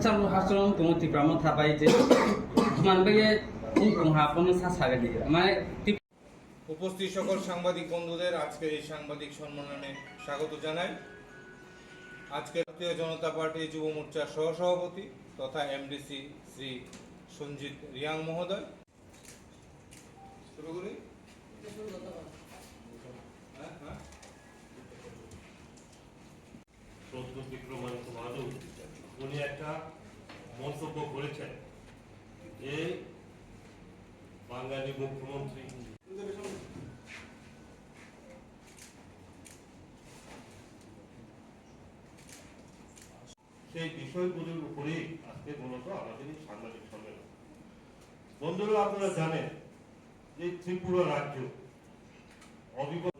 Macam hasilnya cuma tipe ramu tapai je. Man bagi ungkung hapun sasa gadi. Mana tip উপস্থিত সকল সাংবাদিক বন্ধুদের আজকে এই সাংবাদিক সম্মেলনে স্বাগত জানাই। আজকে ভারতীয় জনতা পার্টি যুব মোর্চার সহসভাপতি তথা এমডিসি শ্রী সঞ্জিত রিয়াং মহোদয়। শুরু করি। উনি একটা মন্তব্য করেছেন যে বাঙালি মুখ্যমন্ত্রী সেই বিষয়গুলির উপরেই আজকে মূলত আমাদের এই সাংবাদিক সম্মেলন। বন্ধুরা, আপনারা জানেন যে ত্রিপুরা রাজ্য অবিগত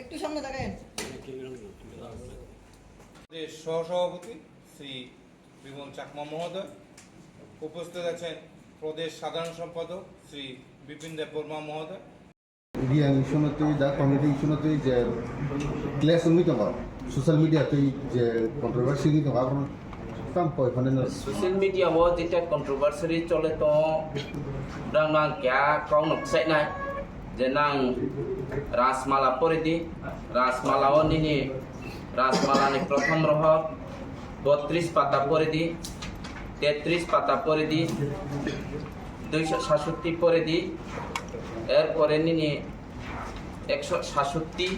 একটু সামনে তাকান। সহসভাপতি শ্রী বিমল চাকমা মহোদয়, উপস্থিত আছেন প্রদেশ সাধারণ সম্পাদক শ্রী বিপিন দেব বর্মা মহোদয়। Yang isu tu dah community isu tu je class umi tu kan social media tu je controversy ni tu kan sampai mana nak social media wo jita controversy chole to dang nang kya kau nak sai nai je nang rasmala pore di rasmala oni ni rasmala ni prothom rohor 32 পাতা পরে দি 33 পাতা পরে দি 267 পরে দি এরপরে নিনি 167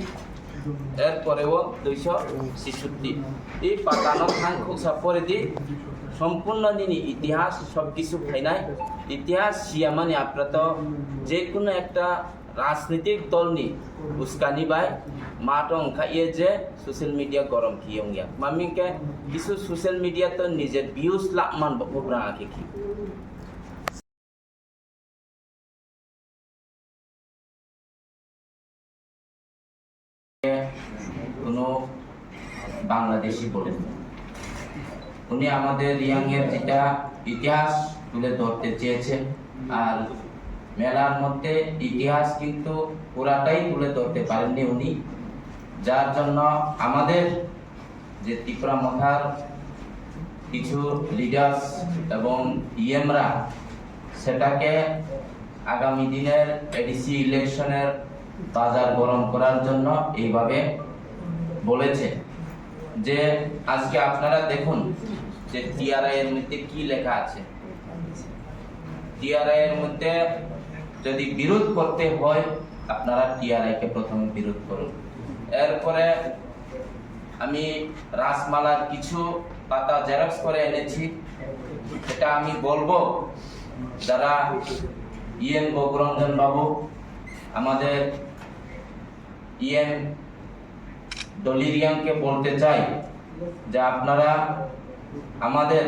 এরপরেও 266 এই পাতানো খান খুবসা পরে দি সম্পূর্ণ নিনি ইতিহাস সব কিছু খাইনাই ইতিহাস সিয়া মানে আপনারা তো যে কোনো একটা রাজনৈতিক দল নি উস্কানি বাই মাটং খাইয়ে যে সোশ্যাল মিডিয়া গরম খিয়ং ইয়া মামিকে কিছু সোশ্যাল মিডিয়া তো নিজের ভিউজ লামান বকরা আকে কি কোনো বাংলাদেশি বলেন উনি আমাদের রিয়াং এর যেটা ইতিহাস তুলে ধরতে চেয়েছেন আর মেলার মধ্যে ইতিহাস কিন্তু পুরাটাই তুলে ধরতে পারেননি উনি, যার জন্য আমাদের যে ত্রিপুরা মথার কিছু লিডার্স এবং ইএমরা সেটাকে আগামী দিনের এডিসি ইলেকশনের বাজার গরম করার জন্য এইভাবে বলেছে যে আজকে আপনারা দেখুন যে টিআরআই এর মধ্যে কি লেখা আছে। টিআরআই এর মধ্যে যদি বিরোধ করতে হয় আপনারা টিআরআই কে প্রথমে বিরোধ করুন। এরপরে আমি রাসমালার কিছু পাতা জেরক্স করে এনেছি, এটা আমি বলবো যারা ইএন বকরঞ্জন বাবু আমাদের ইএম দলিরিয়াংকে বলতে চাই যে আপনারা আমাদের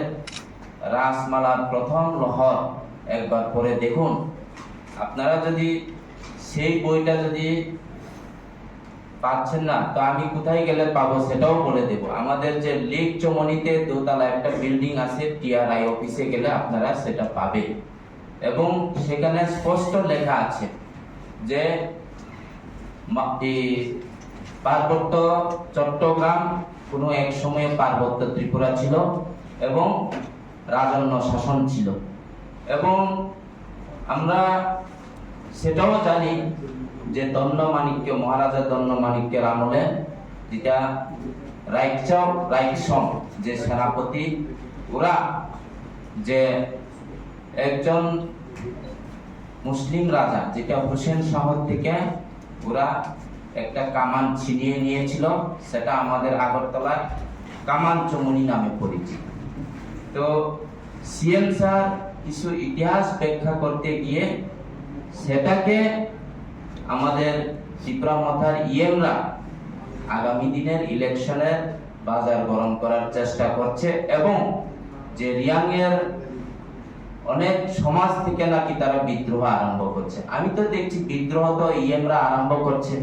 রাসমালার প্রথম লহর একবার পরে দেখুন। আপনারা যদি সেই বইটা যদি পাচ্ছেন না তো আমি কোথায় গেলে পাবো সেটাও বলে দেব। আমাদের যে লেক চমনিতে দোতলা একটা বিল্ডিং আছে, টিআরআই অফিসে গেলে আপনারা সেটা পাবে এবং সেখানে স্পষ্ট লেখা আছে যে পার্বত্য চট্টগ্রাম কোনো এক সময়ে পার্বত্য ত্রিপুরা ছিল এবং রাজন্য শাসন ছিল এবং আমরা সেটাও জানি যে দণ্ডমাণিক্য মহারাজা দণ্ডমাণিক্যের আমলে যেটা রাইকসম যে সেনাপতি ওরা যে একজন মুসলিম রাজা যেটা হোসেন শহর থেকে ওরা একটা কামান ছিনিয়ে নিয়েছিল, সেটা আমাদের আগরতলার কামান চমনি নামে পরিচিত। তো সিএম স্যার কিছু ইতিহাস ব্যাখ্যা করতে গিয়ে সেটাকে আমাদের ত্রিপুরা মথার ইএমরা আগামী দিনের ইলেকশনের বাজার গরম করার চেষ্টা করছে এবং যে রিয়াং এর অনেক সমাজ থেকে নাকি তারা বিদ্রোহ আরম্ভ করছে। আমি তো দেখছি বিদ্রোহ তো ইএমরা আরম্ভ করছে,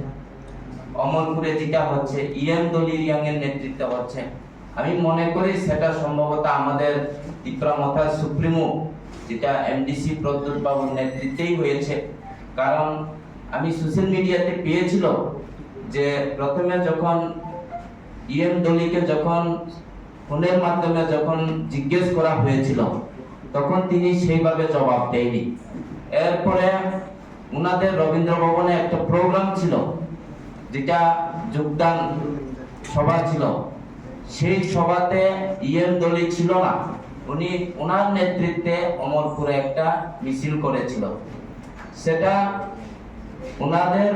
অমরপুরে যেটা হচ্ছে ইএম দলিরিয়াং এর নেতৃত্বে হচ্ছে। আমি মনে করি সেটা সম্ভবত আমাদের ত্রিপুরা মথার সুপ্রিমো যেটা এমডিসি প্রদ্যুৎ বাবুর নেতৃত্বেই হয়েছে, কারণ আমি সোশ্যাল মিডিয়াতে পেয়েছিল যে প্রথমে যখন দলিকে যখন ফোনের মাধ্যমে যখন জিজ্ঞেস করা হয়েছিল তখন তিনি সেইভাবে জবাব দেয়নি। এরপরে উনাদের রবীন্দ্র ভবনে একটা প্রোগ্রাম ছিল, যেটা যোগদান সভা ছিল। সেই সভাতে দলি ছিল না, উনি ওনার নেতৃত্বে অমরপুরে একটা মিছিল করেছিল। সেটা ওনাদের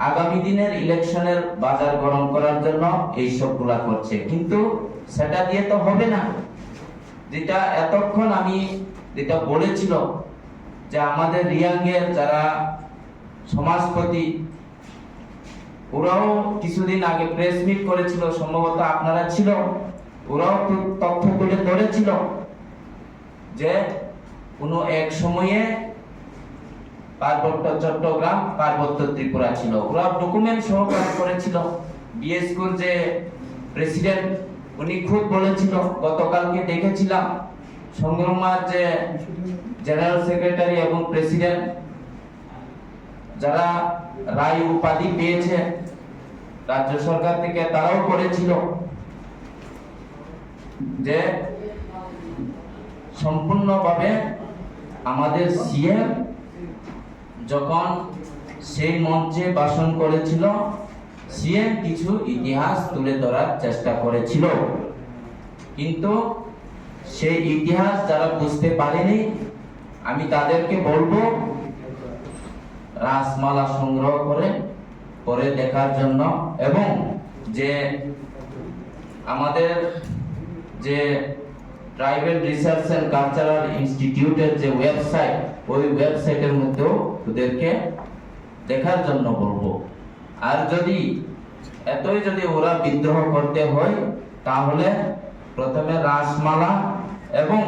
আগামী দিনের ইলেকশনের বাজার গরম করার জন্য এই সবগুলা করছে, কিন্তু সেটা দিয়ে তো হবে না। যেটা এতক্ষণ আমি যেটা বলেছিল যে আমাদের রিয়াংয়ের যারা সমাজপতি, ওরাও কিছুদিন আগে প্রেস মিট করেছিল, সম্ভবত আপনারা ছিল, ওরাও তথ্য তুলে ধরেছিল যে কোনো এক সময়ে পার্বত্য চট্টগ্রাম, পার্বত্য ত্রিপুরা ছিল। ওরা ডকুমেন্ট সহকারে করেছিল। বিএসকুর যে প্রেসিডেন্ট উনি খুব বলেছিল, গতকালকে দেখেছিলাম সংগ্রামার যে জেনারেল সেক্রেটারি এবং প্রেসিডেন্ট যারা রায় উপাধি পেয়েছে রাজ্য সরকার থেকে, তারাও করেছিল যে সম্পূর্ণভাবে আমাদের সিএম যখন সেই মঞ্চে ভাষণ করেছিল, সিএম কিছু ইতিহাস তুলে ধরার চেষ্টা করেছিল, কিন্তু সেই ইতিহাস যারা বুঝতে পারেনি আমি তাদেরকে বলবো রাসমালা সংগ্রহ করে পরে দেখার জন্য, এবং যে আমাদের যে ট্রাইবাল রিসার্চ এন্ড কালচারাল ইনস্টিটিউটের যে ওয়েবসাইট, ওই ওয়েবসাইটের মধ্যেও ওদেরকে দেখার জন্য বলবো। আর যদি এতই যদি ওরা বিদ্রোহ করতে হয় তাহলে প্রথমে রাসমালা এবং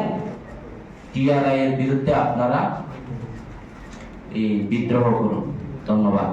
টিআরআই এর বিরুদ্ধে আপনারা এই বিদ্রোহ করুন। ধন্যবাদ।